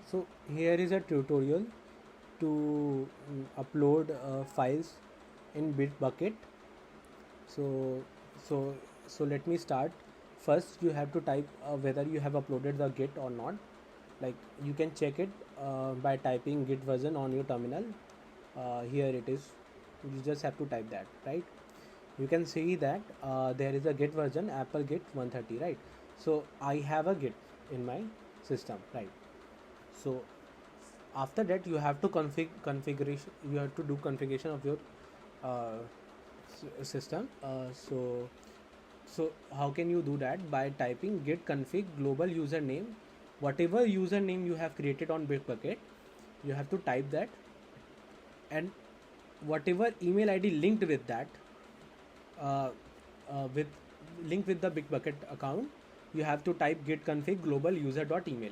So here is a tutorial to upload files in Bitbucket. So so so let me start. First you have to type whether you have uploaded the Git or not. Like you can check it by typing Git version on your terminal. Here it is. You just have to type that, right? You can see that there is a Git version, Apple Git 130, right? So I have a Git in my system, right? So after that you have to configuration, you have to do configuration of your uh, system. So how can you do that? By typing git config global username, whatever username you have created on Bitbucket, you have to type that, and whatever email id linked with that, uh, with link with the Bitbucket account, you have to type git config global user dot email.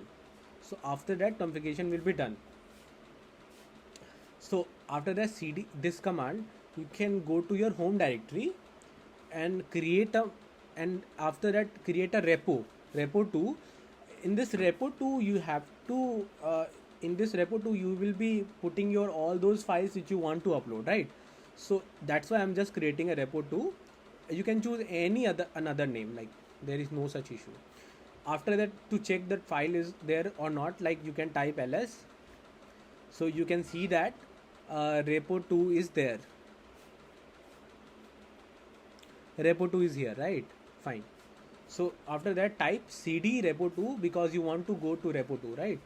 So after that configuration will be done. So after that cd this command, you can go to your home directory and create a, and after that create a repo 2. In this repo 2 you have to in this repo 2 you will be putting your all those files which you want to upload, right? So that's why I'm just creating a repo 2. You can choose any other another name, like there is no such issue. After that, to check that file is there or not, like you can type ls. So you can see that repo 2 is there, repo 2 is here, right? Fine. So after that type cd repo 2 because you want to go to repo 2, right?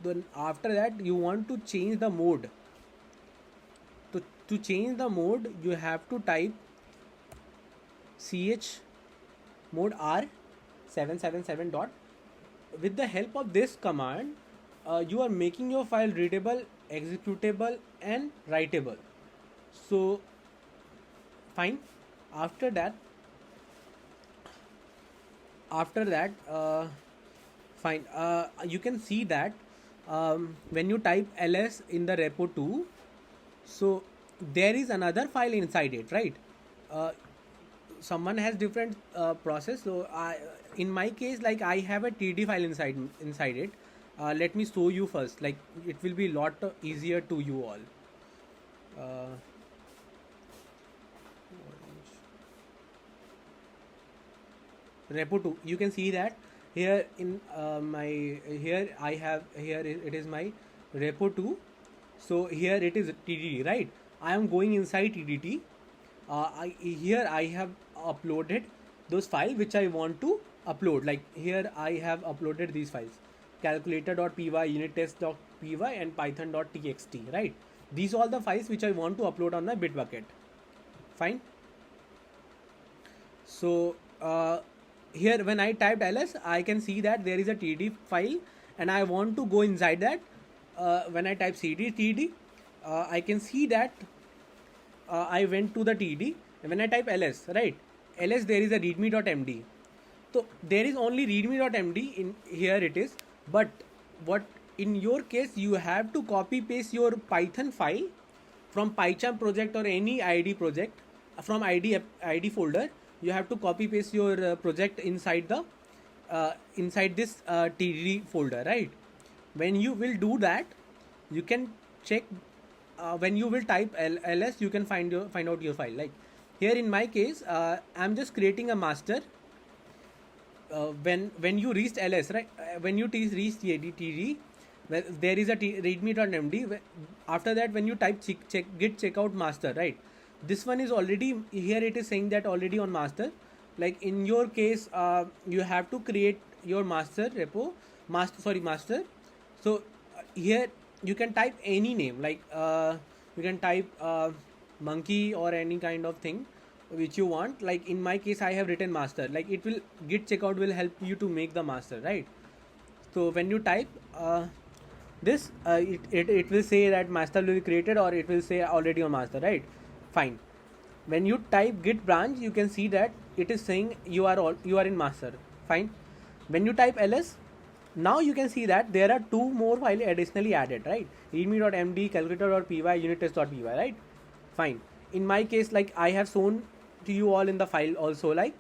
Then after that you want to change the mode. To change the mode you have to type ch mode r 777 dot. With the help of this command, you are making your file readable, executable and writable. So fine. After that, after that fine, you can see that when you type ls in the repo 2, so there is another file inside it, right? uh, Someone has different process. So in my case, like I have a td file inside it. Let me show you first, like it will be lot easier to you all. uh, repo 2, you can see that here in my, here I have, here it is my repo 2. So here it is tdd, right? I am going inside tdt. Here I have uploaded those files which I want to upload. Like here I have uploaded these files: calculator.py, unittest.py and python.txt, right? These are all the files which I want to upload on my Bitbucket. Fine. So here when I typed ls, I can see that there is a td file and I want to go inside that. When I type cd td, I can see that I went to the td. And when I type ls, right, ls, there is a readme.md. So there is only readme.md in here it is. But what in your case, you have to copy paste your python file from pycharm project or any id project, from id folder. You have to copy paste your project inside the inside this td folder, right? When you will do that, you can check. When you will type ls, you can find out your file. Like here in my case, I'm just creating a master. When you reached ls, right, when you reach td, there is a readme.md. After that, when you type git checkout master, right, this one is already here. It is saying that already on master. Like in your case, you have to create your master repo, master. So here you can type any name, like you can type monkey or any kind of thing which you want. Like in my case, I have written master. Like it will, git checkout will help you to make the master, right? So when you type this, it will say that master will be created, or it will say already on master, right? Fine. When you type git branch, you can see that it is saying you are in master. Fine. When you type ls, now you can see that there are two more files additionally added, right? readme.md, calculator.py, unittest.py, right? Fine. In my case, like I have shown to you all in the file also, like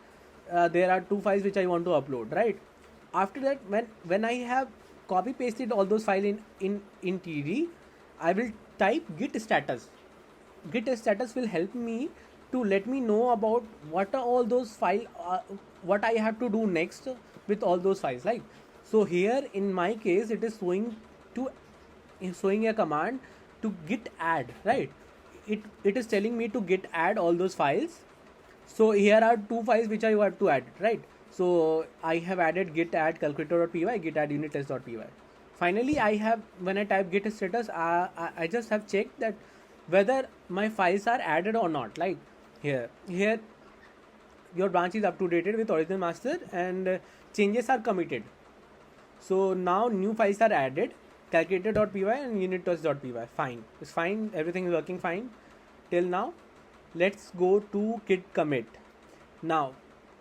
there are two files which I want to upload, right? After that, when I have copy pasted all those files in td, I will type git status. Git status will help me to let me know about what are all those files, what I have to do next with all those files. Like, so here in my case it is to showing a command to git add, right? It is telling me to git add all those files. So here are two files which I have to add, right? So I have added git add calculator.py, git add unit test.py. Finally, I have, when I type git status, I just have checked that whether my files are added or not. Like here your branch is up to date with original master and changes are committed. So now new files are added, calculator.py and unittest.py. Fine, it's fine, everything is working fine till now. Let's go to git commit. Now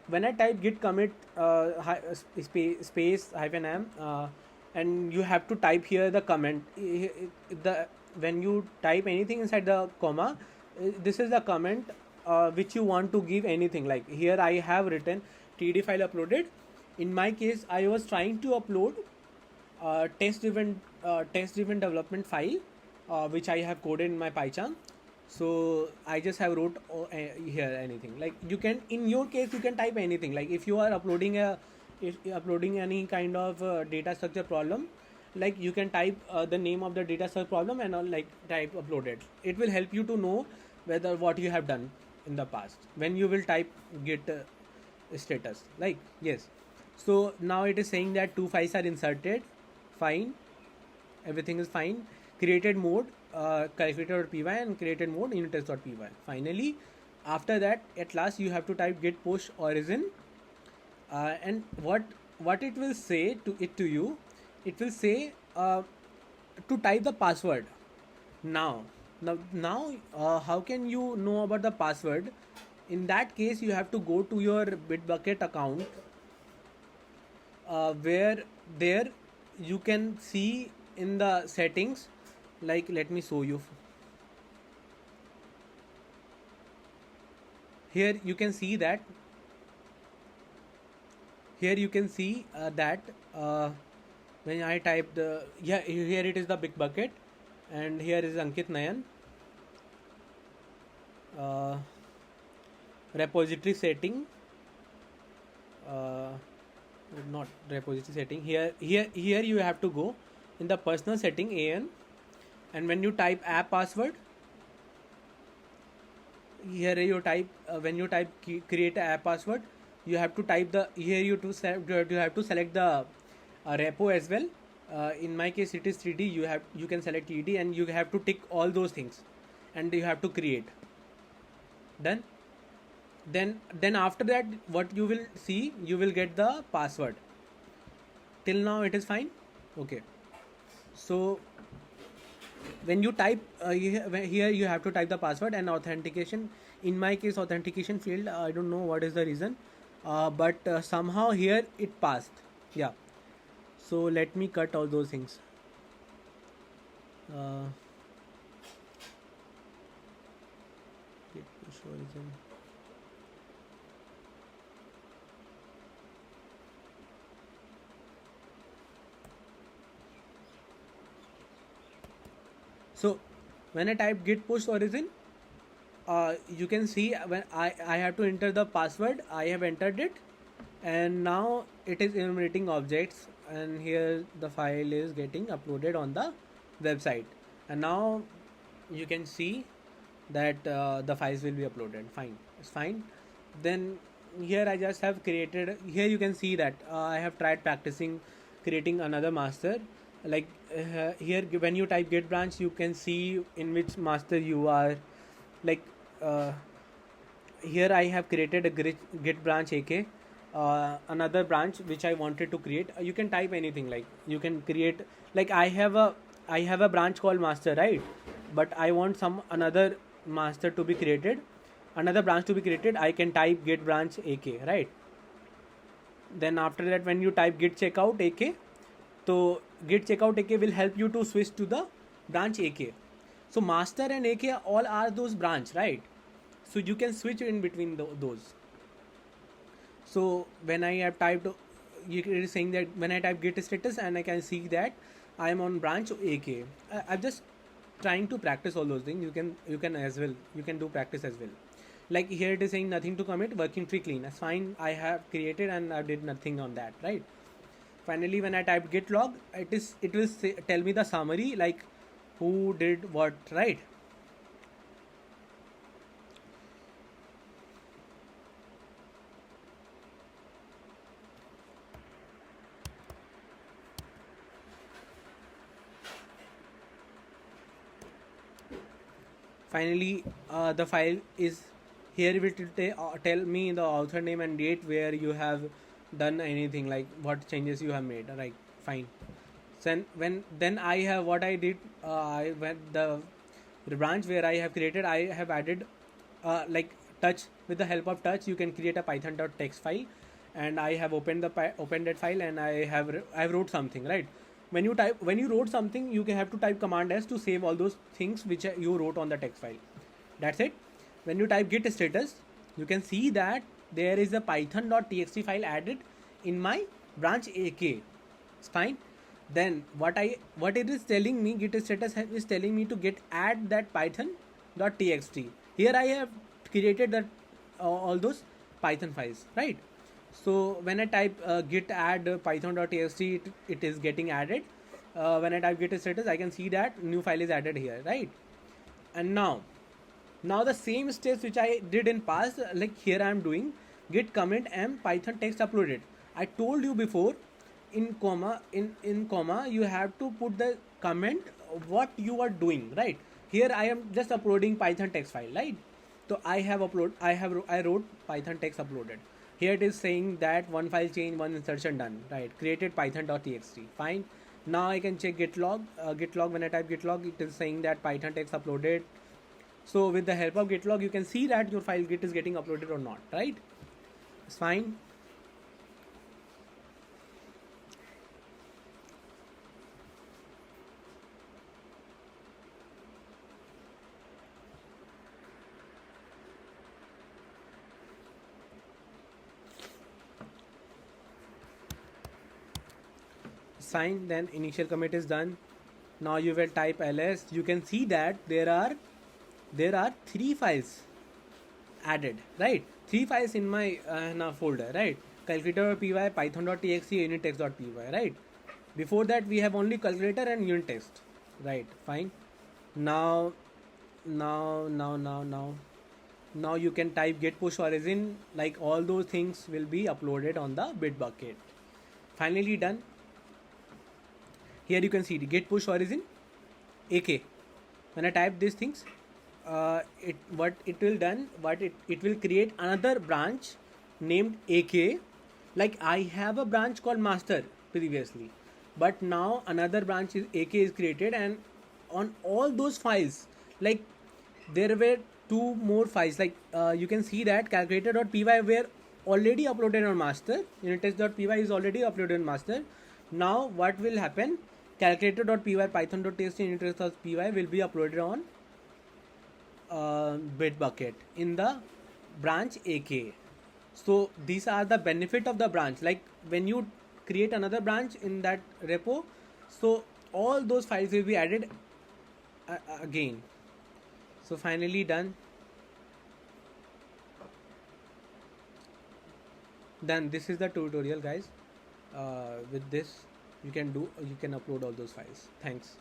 when I type git commit space -m, and you have to type here the comment, when you type anything inside the comma, this is the comment which you want to give anything. Like here I have written td file uploaded. In my case I was trying to upload test driven development file which I have coded in my PyCharm. So I just have wrote here anything. Like you can, in your case you can type anything. Like if you are uploading any kind of data structure problem, like you can type the name of the data structure problem and like type uploaded. It will help you to know whether what you have done in the past when you will type git status. Like yes, so now it is saying that two files are inserted. Fine, everything is fine. Created mode calculator.py and created mode unittest.py. Finally, after that, at last you have to type git push origin, and what it will say to you, it will say to type the password. Now how can you know about the password? In that case you have to go to your Bitbucket account, where there you can see in the settings. Like let me show you. Here you can see that when I type here it is the Bitbucket, and here is Ankit Nayan. Repository setting, not repository setting. Here you have to go in the personal setting AN, and when you type app password, here you type when you type create a app password, you have to type the here you have to select the repo as well. In my case it is 3D. You can select 3D and you have to tick all those things, and you have to create. Done. Then after that, what you will see, you will get the password. Till now it is fine. Okay, so when you type here you have to type the password and authentication. In my case authentication failed. I don't know what is the reason, but somehow here it passed. Yeah, so let me cut all those things. Push origin. So when I type git push origin, you can see when I have to enter the password. I have entered it, and now it is enumerating objects, and here the file is getting uploaded on the website, and now you can see that the files will be uploaded. Fine, it's fine. Then here I just have created, here you can see that I have tried practicing creating another master. Like here when you type git branch, you can see in which master you are. Like here I have created a git branch AK, another branch which I wanted to create. You can type anything. Like you can create, like I have a branch called master, right? But I want some another master to be created, another branch to be created. I can type git branch AK, right? Then after that, when you type git checkout AK, so git checkout AK will help you to switch to the branch AK. So master and AK all are those branch, right? So you can switch in between those. So when I have typed it is saying that when I type git status, and I can see that I am on branch AK. I'm just trying to practice all those things. You can as well, you can do practice as well. Like here it is saying nothing to commit, working tree clean. That's fine, I have created and I did nothing on that, right? Finally, when I type git log, it will tell me the summary, like who did what, right? Finally, the file is here. It will tell me the author name and date where you have done anything, like what changes you have made, right? Fine. Then I have what I did. I went the branch where I have created. I have added like touch. With the help of touch, you can create a python.txt file, and I have opened that file, and I have wrote something, right? When you wrote something, you can have to type command s to save all those things which you wrote on the text file. That's it. When you type git status, you can see that there is a python.txt file added in my branch AK. It's fine. Then what it is telling me, git status is telling me to get add that python.txt. Here I have created that all those python files, right? So when I type git add python.txt, it is getting added. When I type git status, I can see that new file is added here, right? And now the same steps which I did in past, like here I am doing git commit m python text uploaded. I told you before, in comma you have to put the comment what you are doing, right? Here I am just uploading python text file, right? So I wrote python text uploaded. Here it is saying that one file change, one insertion done, right? Created python.txt. Fine. Now I can check git log. When I type git log, it is saying that python text uploaded. So with the help of git log, you can see that your file git is getting uploaded or not, right? It's fine. Fine. Then initial commit is done. Now you will type ls. You can see that there are three files added, right? Three files in my folder, right? Calculator.py, python.txt, unittext.py, right? Before that we have only calculator and unit test, right? Fine. Now now you can type git push origin, like all those things will be uploaded on the Bitbucket. Finally done. Here you can see the git push origin AK. When I type these things, it will create another branch named AK. Like I have a branch called master previously, but now another branch is AK is created, and on all those files, like there were two more files, like you can see that calculator.py were already uploaded on master, unittest.py is already uploaded on master. Now what will happen, calculator.py, python.txt, and unitest.py will be uploaded on Bitbucket in the branch AK. So these are the benefit of the branch. Like when you create another branch in that repo, so all those files will be added again. So finally done. Then this is the tutorial, guys. With this you can upload all those files. Thanks.